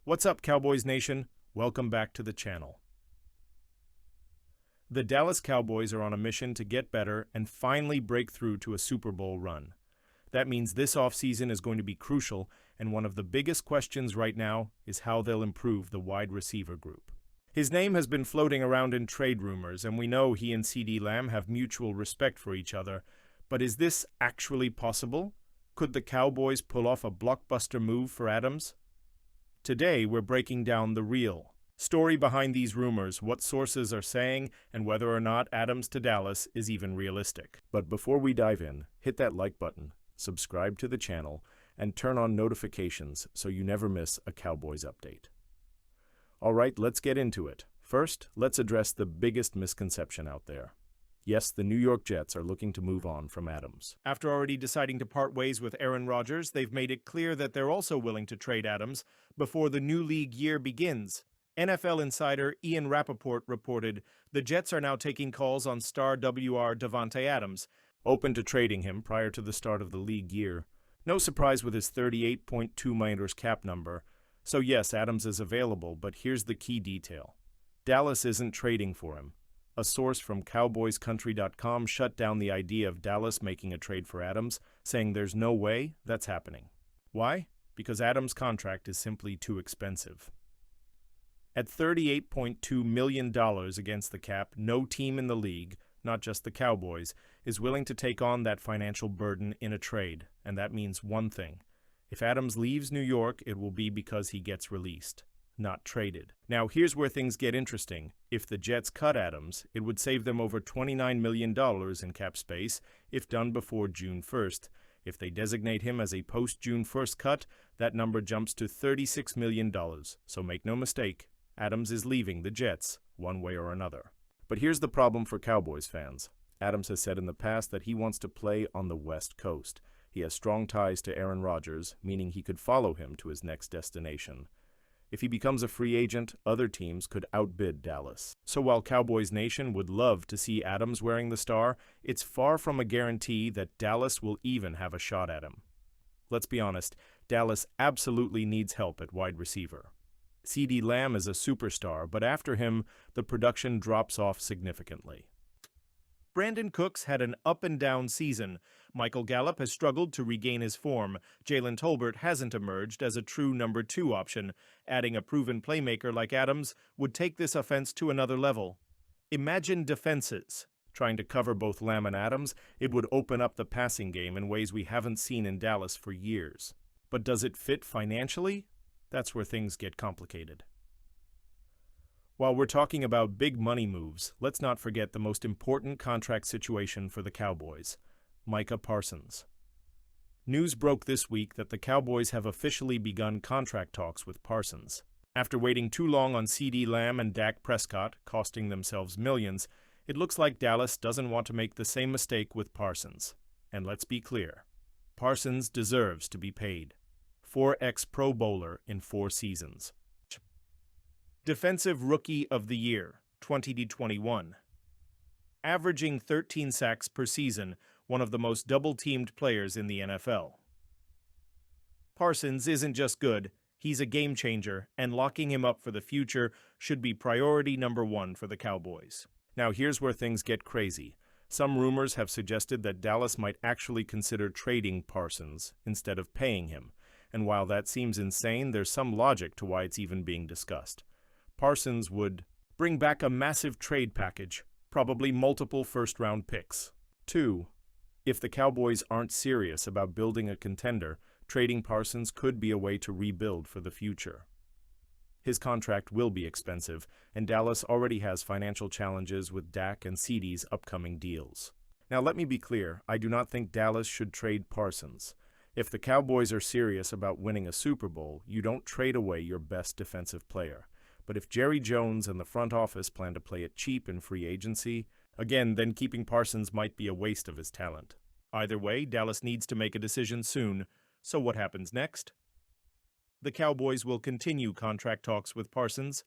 What's up, Cowboys Nation? Welcome back to the channel. The Dallas Cowboys are on a mission to get better and finally break through to a Super Bowl run. That means this offseason is going to be crucial, and one of the biggest questions right now is how they'll improve the wide receiver group. His name has been floating around in trade rumors, and we know he and CeeDee Lamb have mutual respect for each other. But is this actually possible? Could the Cowboys pull off a blockbuster move for Adams? Today, we're breaking down the real story behind these rumors, what sources are saying, and whether or not Adams to Dallas is even realistic. But before we dive in, hit that like button, subscribe to the channel, and turn on notifications so you never miss a Cowboys update. All right, let's get into it. First, let's address the biggest misconception out there. Yes, the New York Jets are looking to move on from Adams. After already deciding to part ways with Aaron Rodgers, they've made it clear that they're also willing to trade Adams before the new league year begins. NFL insider Ian Rappaport reported the Jets are now taking calls on star WR Davante Adams, open to trading him prior to the start of the league year. No surprise with his $38.2 million cap number. So yes, Adams is available, but here's the key detail. Dallas isn't trading for him. A source from CowboysCountry.com shut down the idea of Dallas making a trade for Adams, saying there's no way that's happening. Why? Because Adams' contract is simply too expensive. At $38.2 million against the cap, no team in the league, not just the Cowboys, is willing to take on that financial burden in a trade, and that means one thing. If Adams leaves New York, it will be because he gets released, not traded. Now, here's where things get interesting. If the Jets cut Adams, it would save them over $29 million in cap space if done before June 1st. If they designate him as a post-June 1st cut, that number jumps to $36 million. So make no mistake, Adams is leaving the Jets, one way or another. But here's the problem for Cowboys fans. Adams has said in the past that he wants to play on the West Coast. He has strong ties to Aaron Rodgers, meaning he could follow him to his next destination. If he becomes a free agent, other teams could outbid Dallas. So while Cowboys Nation would love to see Adams wearing the star, it's far from a guarantee that Dallas will even have a shot at him. Let's be honest, Dallas absolutely needs help at wide receiver. CeeDee Lamb is a superstar, but after him, the production drops off significantly. Brandon Cooks had an up-and-down season. Michael Gallup has struggled to regain his form. Jalen Tolbert hasn't emerged as a true number 2 option. Adding a proven playmaker like Adams would take this offense to another level. Imagine defenses. Trying to cover both Lamb and Adams, it would open up the passing game in ways we haven't seen in Dallas for years. But does it fit financially? That's where things get complicated. While we're talking about big money moves, let's not forget the most important contract situation for the Cowboys, Micah Parsons. News broke this week that the Cowboys have officially begun contract talks with Parsons. After waiting too long on CeeDee Lamb and Dak Prescott, costing themselves millions, it looks like Dallas doesn't want to make the same mistake with Parsons. And let's be clear, Parsons deserves to be paid. 4x Pro Bowler in 4 seasons. Defensive Rookie of the Year, 2021. Averaging 13 sacks per season, one of the most double-teamed players in the NFL. Parsons isn't just good, he's a game-changer, and locking him up for the future should be priority number 1 for the Cowboys. Now here's where things get crazy. Some rumors have suggested that Dallas might actually consider trading Parsons instead of paying him, and while that seems insane, there's some logic to why it's even being discussed. Parsons would bring back a massive trade package, probably multiple first-round picks. 2. If the Cowboys aren't serious about building a contender, trading Parsons could be a way to rebuild for the future. His contract will be expensive, and Dallas already has financial challenges with Dak and CeeDee's upcoming deals. Now let me be clear, I do not think Dallas should trade Parsons. If the Cowboys are serious about winning a Super Bowl, you don't trade away your best defensive player. But if Jerry Jones and the front office plan to play it cheap in free agency, again, then keeping Parsons might be a waste of his talent. Either way, Dallas needs to make a decision soon. So what happens next? The Cowboys will continue contract talks with Parsons.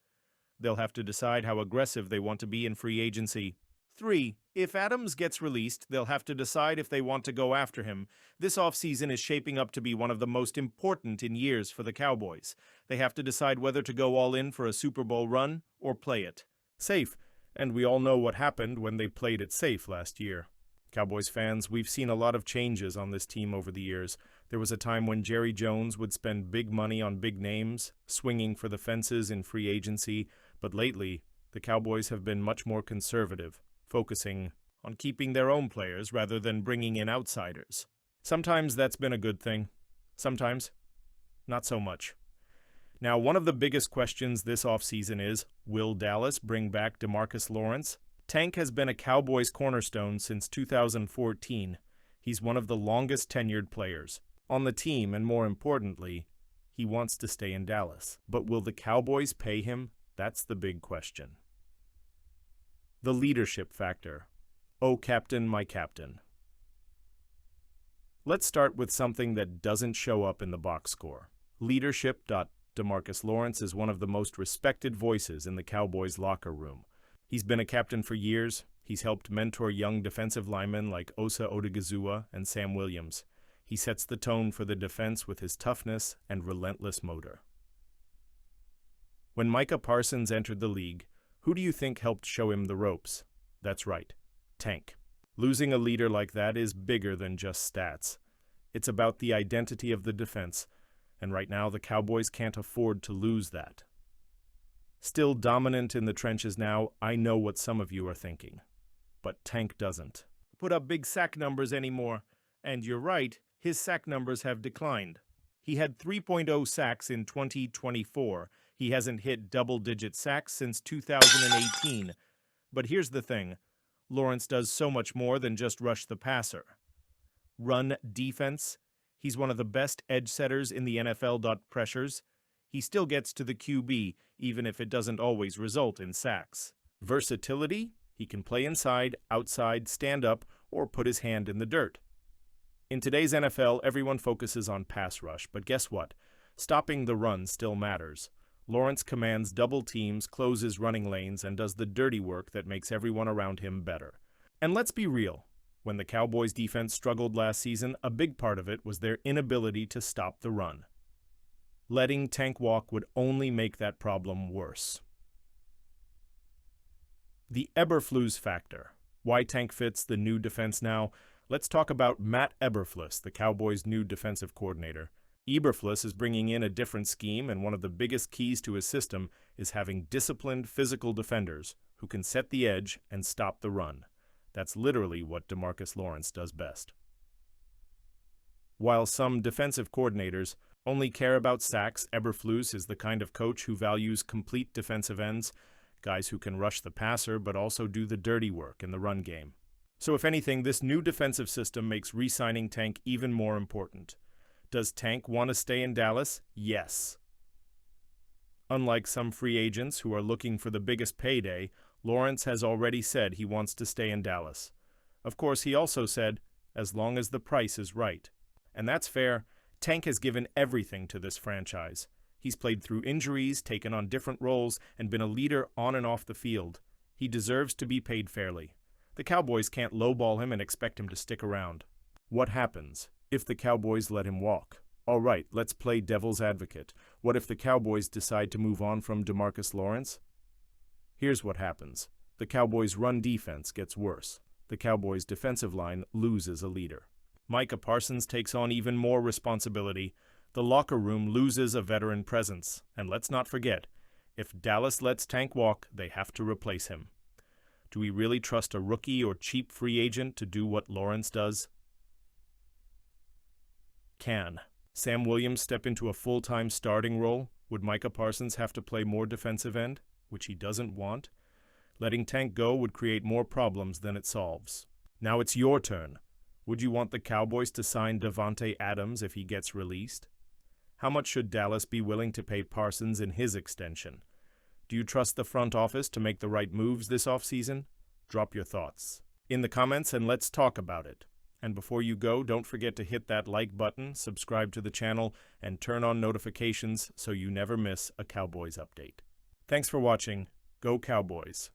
They'll have to decide how aggressive they want to be in free agency. 3. If Adams gets released, they'll have to decide if they want to go after him. This offseason is shaping up to be one of the most important in years for the Cowboys. They have to decide whether to go all in for a Super Bowl run or play it safe. And we all know what happened when they played it safe last year. Cowboys fans, we've seen a lot of changes on this team over the years. There was a time when Jerry Jones would spend big money on big names, swinging for the fences in free agency, but lately, the Cowboys have been much more conservative, focusing on keeping their own players rather than bringing in outsiders. Sometimes that's been a good thing. Sometimes, not so much. Now, one of the biggest questions this offseason is, will Dallas bring back DeMarcus Lawrence? Tank has been a Cowboys cornerstone since 2014. He's one of the longest tenured players on the team, and more importantly, he wants to stay in Dallas. But will the Cowboys pay him? That's the big question. The leadership factor. Oh, captain, my captain. Let's start with something that doesn't show up in the box score. Leadership. DeMarcus Lawrence is one of the most respected voices in the Cowboys locker room. He's been a captain for years. He's helped mentor young defensive linemen like Osa Odigizua and Sam Williams. He sets the tone for the defense with his toughness and relentless motor. When Micah Parsons entered the league, who do you think helped show him the ropes? That's right, Tank. Losing a leader like that is bigger than just stats. It's about the identity of the defense, and right now the Cowboys can't afford to lose that. Still dominant in the trenches now, I know what some of you are thinking. But Tank doesn't put up big sack numbers anymore, and you're right, his sack numbers have declined. He had 3.0 sacks in 2024. He hasn't hit double-digit sacks since 2018. But here's the thing. Lawrence does so much more than just rush the passer. Run defense. He's one of the best edge setters in the NFL. Pressures. He still gets to the QB, even if it doesn't always result in sacks. Versatility. He can play inside, outside, stand up, or put his hand in the dirt. In today's NFL, everyone focuses on pass rush, but guess what? Stopping the run still matters. Lawrence commands double teams, closes running lanes, and does the dirty work that makes everyone around him better. And let's be real. When the Cowboys' defense struggled last season, a big part of it was their inability to stop the run. Letting Tank walk would only make that problem worse. The Eberflus factor. Why Tank fits the new defense now? Let's talk about Matt Eberflus, the Cowboys' new defensive coordinator. Eberflus is bringing in a different scheme, and one of the biggest keys to his system is having disciplined physical defenders who can set the edge and stop the run. That's literally what DeMarcus Lawrence does best. While some defensive coordinators only care about sacks, Eberflus is the kind of coach who values complete defensive ends, guys who can rush the passer but also do the dirty work in the run game. So if anything, this new defensive system makes re-signing Tank even more important. Does Tank want to stay in Dallas? Yes. Unlike some free agents who are looking for the biggest payday, Lawrence has already said he wants to stay in Dallas. Of course, he also said, as long as the price is right. And that's fair. Tank has given everything to this franchise. He's played through injuries, taken on different roles, and been a leader on and off the field. He deserves to be paid fairly. The Cowboys can't lowball him and expect him to stick around. What happens if the Cowboys let him walk? All right, let's play devil's advocate. What if the Cowboys decide to move on from DeMarcus Lawrence? Here's what happens. The Cowboys' run defense gets worse. The Cowboys' defensive line loses a leader. Micah Parsons takes on even more responsibility. The locker room loses a veteran presence. And let's not forget, if Dallas lets Tank walk, they have to replace him. Do we really trust a rookie or cheap free agent to do what Lawrence does? Can Sam Williams step into a full-time starting role? Would Micah Parsons have to play more defensive end, which he doesn't want? Letting Tank go would create more problems than it solves. Now it's your turn. Would you want the Cowboys to sign Davante Adams if he gets released? How much should Dallas be willing to pay Parsons in his extension? Do you trust the front office to make the right moves this offseason? Drop your thoughts in the comments and let's talk about it. And before you go, don't forget to hit that like button, subscribe to the channel, and turn on notifications so you never miss a Cowboys update. Thanks for watching. Go Cowboys!